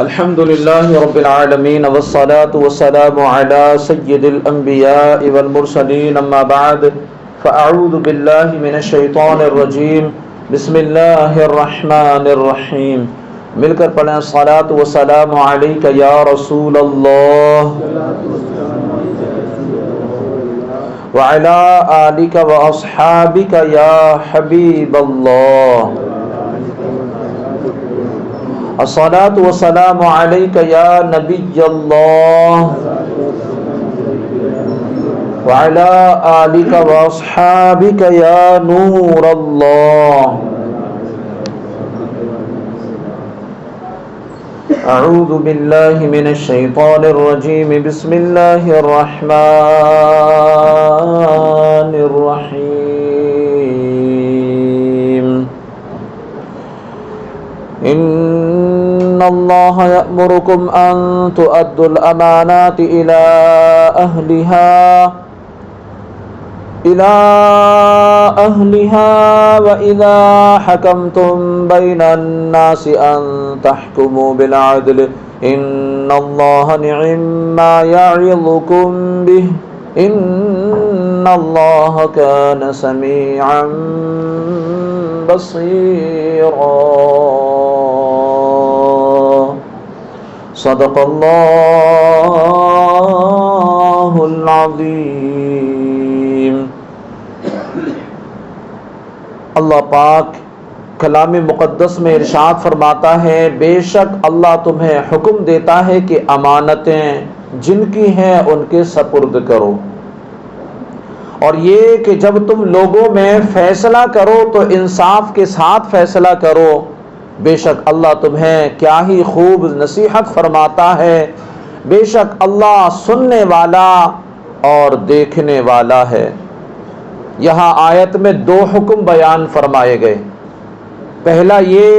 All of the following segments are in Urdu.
الحمد لله رب العالمين والصلاة والسلام على سيد الأنبياء والمرسلين أما بعد فأعوذ بالله من الشيطان الرجيم بسم الله الرحمن الرحيم مل کر پڑھیں الصلاة والسلام عليك يا رسول الله وعلى آلك وأصحابك يا حبيب الله الصلاة والسلام عليك يا نبي الله وعلى آلك وأصحابك يا نور الله أعوذ بالله من الشيطان الرجيم بسم الله الرحمن الرحيم إن الله يأمركم أن تؤدوا الأمانات إلى أهلها وإذا حكمتم بين الناس أن تحكموا بالعدل إن الله نعم ما يعظكم به إن الله كان سميعا بصيرا صدق اللہ العظیم۔ اللہ پاک کلام مقدس میں ارشاد فرماتا ہے، بے شک اللہ تمہیں حکم دیتا ہے کہ امانتیں جن کی ہیں ان کے سپرد کرو، اور یہ کہ جب تم لوگوں میں فیصلہ کرو تو انصاف کے ساتھ فیصلہ کرو، بے شک اللہ تمہیں کیا ہی خوب نصیحت فرماتا ہے، بے شک اللہ سننے والا اور دیکھنے والا ہے۔ یہاں آیت میں دو حکم بیان فرمائے گئے، پہلا یہ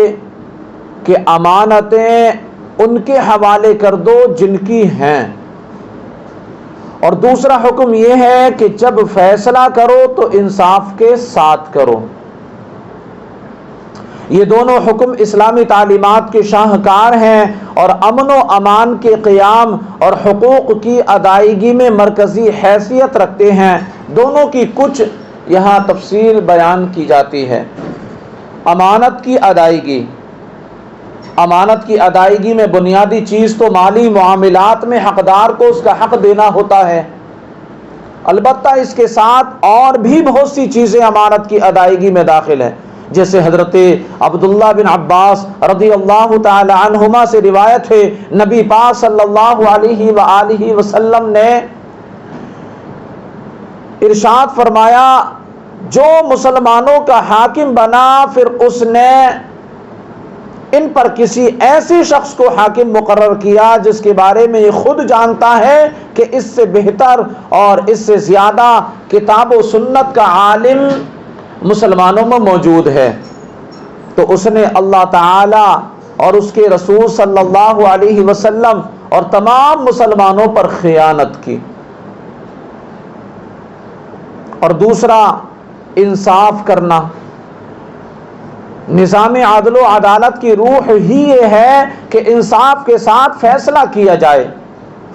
کہ امانتیں ان کے حوالے کر دو جن کی ہیں، اور دوسرا حکم یہ ہے کہ جب فیصلہ کرو تو انصاف کے ساتھ کرو۔ یہ دونوں حکم اسلامی تعلیمات کے شاہکار ہیں اور امن و امان کے قیام اور حقوق کی ادائیگی میں مرکزی حیثیت رکھتے ہیں۔ دونوں کی کچھ یہاں تفصیل بیان کی جاتی ہے۔ امانت کی ادائیگی، امانت کی ادائیگی میں بنیادی چیز تو مالی معاملات میں حقدار کو اس کا حق دینا ہوتا ہے، البتہ اس کے ساتھ اور بھی بہت سی چیزیں امانت کی ادائیگی میں داخل ہیں، جیسے حضرت عبداللہ بن عباس رضی اللہ تعالی عنہما سے روایت ہے، نبی پاک صلی اللہ علیہ وآلہ وسلم نے ارشاد فرمایا، جو مسلمانوں کا حاکم بنا پھر اس نے ان پر کسی ایسے شخص کو حاکم مقرر کیا جس کے بارے میں یہ خود جانتا ہے کہ اس سے بہتر اور اس سے زیادہ کتاب و سنت کا عالم مسلمانوں میں موجود ہے، تو اس نے اللہ تعالی اور اس کے رسول صلی اللہ علیہ وسلم اور تمام مسلمانوں پر خیانت کی۔ اور دوسرا انصاف کرنا، نظام عدل و عدالت کی روح ہی یہ ہے کہ انصاف کے ساتھ فیصلہ کیا جائے،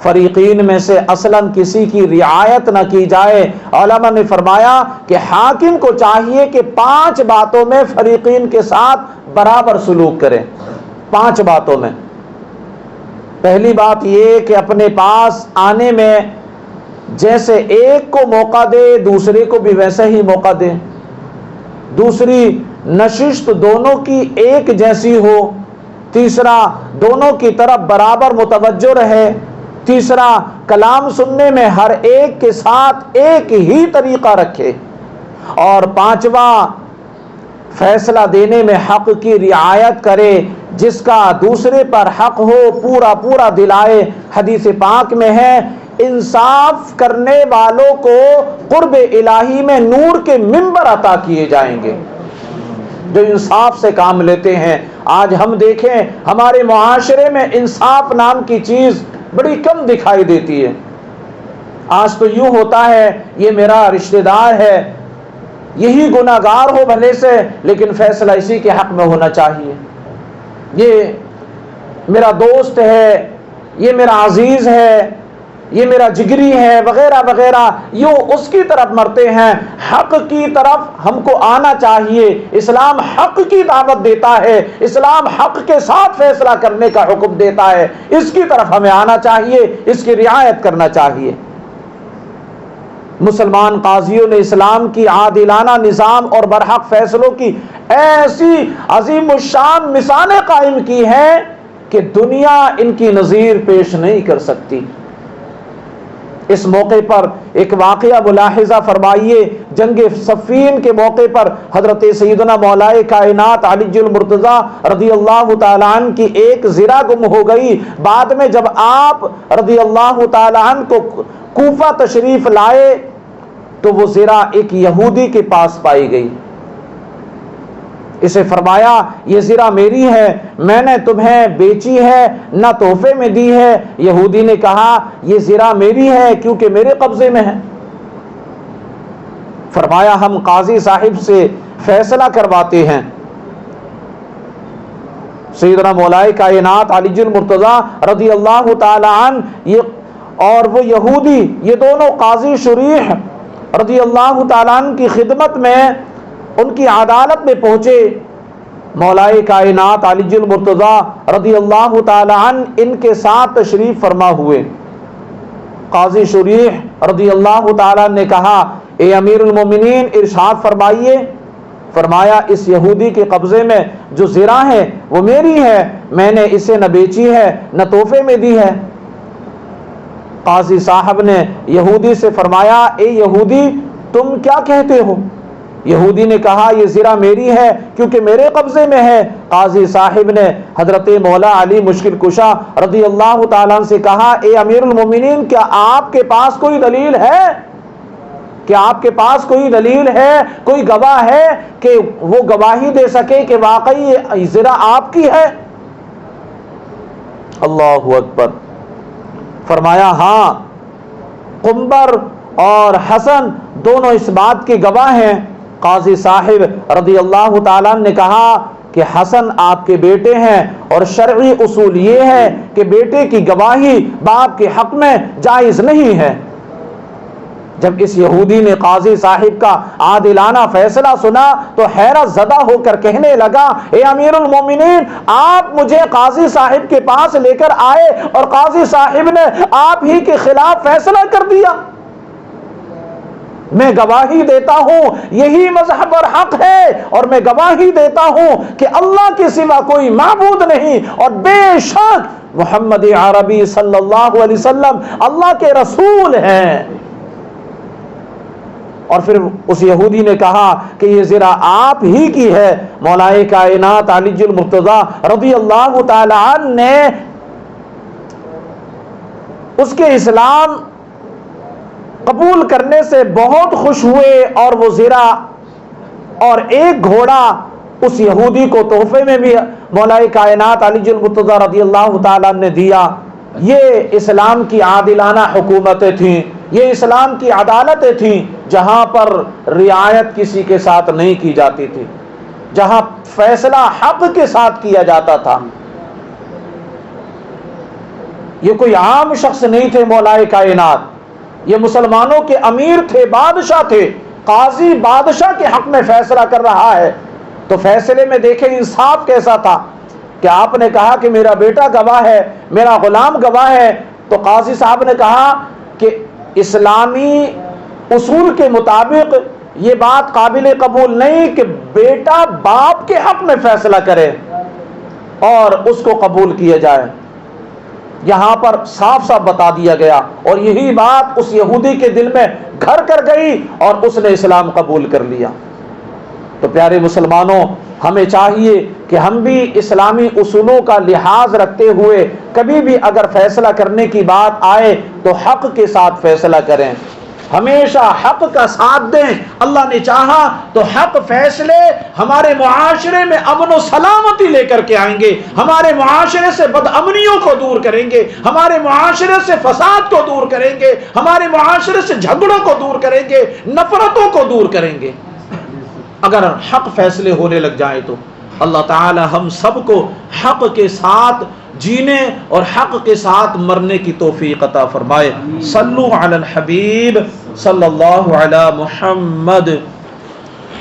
فریقین میں سے اصلاً کسی کی رعایت نہ کی جائے۔ علماء نے فرمایا کہ حاکم کو چاہیے کہ 5 باتوں میں فریقین کے ساتھ برابر سلوک کرے۔ 5 باتوں میں، پہلی بات یہ کہ اپنے پاس آنے میں جیسے ایک کو موقع دے دوسرے کو بھی ویسا ہی موقع دے۔ دوسری، نشست دونوں کی ایک جیسی ہو۔ تیسرا، دونوں کی طرف برابر متوجہ رہے۔ تیسرا، کلام سننے میں ہر ایک کے ساتھ ایک ہی طریقہ رکھے۔ اور پانچواں، فیصلہ دینے میں حق کی رعایت کرے، جس کا دوسرے پر حق ہو پورا دلائے۔ حدیث پاک میں ہے، انصاف کرنے والوں کو قرب الہی میں نور کے منبر عطا کیے جائیں گے، جو انصاف سے کام لیتے ہیں۔ آج ہم دیکھیں ہمارے معاشرے میں انصاف نام کی چیز بڑی کم دکھائی دیتی ہے۔ آج تو یوں ہوتا ہے، یہ میرا رشتہ دار ہے، یہی گناہگار ہو بھلے سے، لیکن فیصلہ اسی کے حق میں ہونا چاہیے۔ یہ میرا دوست ہے، یہ میرا عزیز ہے، یہ میرا جگری ہے وغیرہ وغیرہ، یوں اس کی طرف مرتے ہیں۔ حق کی طرف ہم کو آنا چاہیے۔ اسلام حق کی دعوت دیتا ہے، اسلام حق کے ساتھ فیصلہ کرنے کا حکم دیتا ہے، اس کی طرف ہمیں آنا چاہیے، اس کی رعایت کرنا چاہیے۔ مسلمان قاضیوں نے اسلام کی عادلانہ نظام اور برحق فیصلوں کی ایسی عظیم الشان مثالیں قائم کی ہیں کہ دنیا ان کی نظیر پیش نہیں کر سکتی۔ اس موقع پر ایک واقعہ ملاحظہ فرمائیے۔ جنگ صفین کے موقع پر حضرت سیدنا مولائے کائنات علی المرتضیٰ رضی اللہ تعالیٰ عنہ کی ایک زرہ گم ہو گئی۔ بعد میں جب آپ رضی اللہ تعالیٰ عنہ کو کوفہ تشریف لائے تو وہ زرہ ایک یہودی کے پاس پائی گئی۔ اسے فرمایا یہ زرہ میری ہے، میں نے تمہیں بیچی ہے نہ تحفے میں دی ہے۔ یہودی نے کہا یہ زرہ میری ہے کیونکہ میرے قبضے میں ہے۔ فرمایا ہم قاضی صاحب سے فیصلہ کرواتے ہیں۔ سیدنا مولائے کائنات علی المرتضیٰ رضی اللہ تعالی عنہ اور وہ یہودی، یہ دونوں قاضی شریح رضی اللہ تعالیٰ عنہ کی خدمت میں ان کی عدالت میں پہنچے۔ مولائے کائنات علی المرتضیٰ رضی اللہ تعالیٰ عنہ ان کے ساتھ تشریف فرما ہوئے۔ قاضی شریح رضی اللہ تعالیٰ عنہ نے کہا اے امیر المومنین ارشاد فرمائیے۔ فرمایا اس یہودی کے قبضے میں جو زرہ ہے وہ میری ہے، میں نے اسے نہ بیچی ہے نہ تحفے میں دی ہے۔ قاضی صاحب نے یہودی سے فرمایا اے یہودی تم کیا کہتے ہو؟ یہودی نے کہا یہ زرہ میری ہے کیونکہ میرے قبضے میں ہے۔ قاضی صاحب نے حضرت مولا علی مشکل کشا رضی اللہ تعالیٰ عنہ سے کہا اے امیر المومنین کیا آپ کے پاس کوئی دلیل ہے؟ کیا آپ کے پاس کوئی دلیل ہے، کوئی گواہ ہے کہ وہ گواہی دے سکے کہ واقعی یہ زرہ آپ کی ہے؟ اللہ اکبر۔ فرمایا ہاں، قنبر اور حسن دونوں اس بات کے گواہ ہیں۔ قاضی صاحب رضی اللہ تعالیٰ عنہ نے کہا کہ حسن آپ کے بیٹے ہیں اور شرعی اصول یہ ہے کہ بیٹے کی گواہی باپ کے حق میں جائز نہیں ہے۔ جب اس یہودی نے قاضی صاحب کا عادلانہ فیصلہ سنا تو حیرت زدہ ہو کر کہنے لگا اے امیر المومنین آپ مجھے قاضی صاحب کے پاس لے کر آئے اور قاضی صاحب نے آپ ہی کے خلاف فیصلہ کر دیا۔ میں گواہی دیتا ہوں یہی مذہب اور حق ہے، اور میں گواہی دیتا ہوں کہ اللہ کے سوا کوئی معبود نہیں، اور بے شک محمد عربی صلی اللہ علیہ وسلم اللہ کے رسول ہیں۔ اور پھر اس یہودی نے کہا کہ یہ زرہ آپ ہی کی ہے۔ مولائے کائنات علی المرتضیٰ رضی اللہ تعالی عنہ نے اس کے اسلام قبول کرنے سے بہت خوش ہوئے، اور وہ زرہ اور ایک گھوڑا اس یہودی کو تحفے میں بھی مولائے کائنات علی المرتضیٰ رضی اللہ تعالیٰ نے دیا۔ یہ اسلام کی عادلانہ حکومتیں تھیں، یہ اسلام کی عدالتیں تھیں جہاں پر رعایت کسی کے ساتھ نہیں کی جاتی تھی، جہاں فیصلہ حق کے ساتھ کیا جاتا تھا۔ یہ کوئی عام شخص نہیں تھے مولائے کائنات، یہ مسلمانوں کے امیر تھے، بادشاہ تھے۔ قاضی بادشاہ کے حق میں فیصلہ کر رہا ہے تو فیصلے میں دیکھیں انصاف کیسا تھا کہ آپ نے کہا کہ میرا بیٹا گواہ ہے، میرا غلام گواہ ہے، تو قاضی صاحب نے کہا کہ اسلامی اصول کے مطابق یہ بات قابل قبول نہیں کہ بیٹا باپ کے حق میں فیصلہ کرے اور اس کو قبول کیا جائے۔ یہاں پر صاف صاف بتا دیا گیا، اور یہی بات اس یہودی کے دل میں گھر کر گئی اور اس نے اسلام قبول کر لیا۔ تو پیارے مسلمانوں، ہمیں چاہیے کہ ہم بھی اسلامی اصولوں کا لحاظ رکھتے ہوئے کبھی بھی اگر فیصلہ کرنے کی بات آئے تو حق کے ساتھ فیصلہ کریں، ہمیشہ حق کا ساتھ دیں۔ اللہ نے چاہا تو حق فیصلے ہمارے معاشرے میں امن و سلامتی لے کر کے آئیں گے، ہمارے معاشرے سے بدامنیوں کو دور کریں گے، ہمارے معاشرے سے فساد کو دور کریں گے، ہمارے معاشرے سے جھگڑوں کو دور کریں گے، نفرتوں کو دور کریں گے۔ اگر حق فیصلے ہونے لگ جائیں تو اللہ تعالی ہم سب کو حق کے ساتھ جینے اور حق کے ساتھ مرنے کی توفیق عطا فرمائے۔ صلو علی الحبیب صلی اللہ علی محمد۔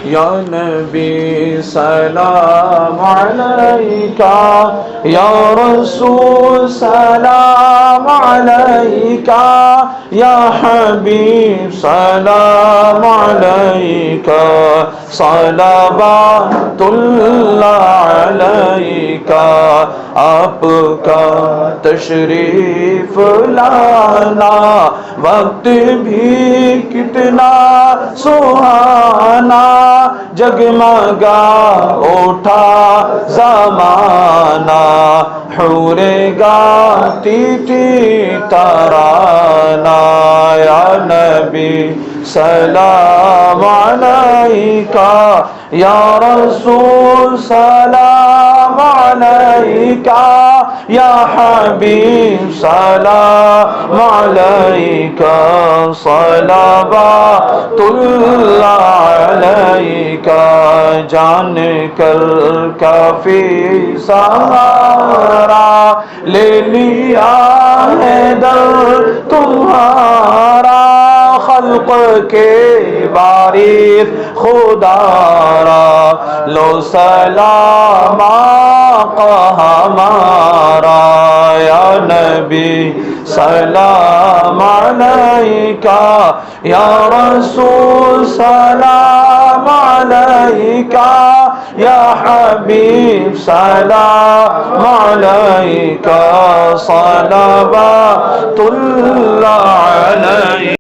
یا نبی سلام علیکہ، یا رسول سلام علیکہ، یا حبیب سلام علیکہ، صلوات اللہ علیکہ۔ آپ کا تشریف لانا وقت بھی کتنا سہانا، جگمگا اٹھا زمانہ، حور گاتی تھی ترانہ۔ یا نبی سلام علیکہ، یا رسول سلام علیکہ، یا حبیب سلام علیکہ، صلوات اللہ علیکہ۔ جان کر کافی سہارا لے لیا ہے در تمہارا، خلق کے وارث خدا را لو سلام آقا ہمارا۔ یا نبی سلام علیکہ، یا رسول سلام علیکہ، یا حبیب سلام علیکہ، صلوات اللہ علیکہ۔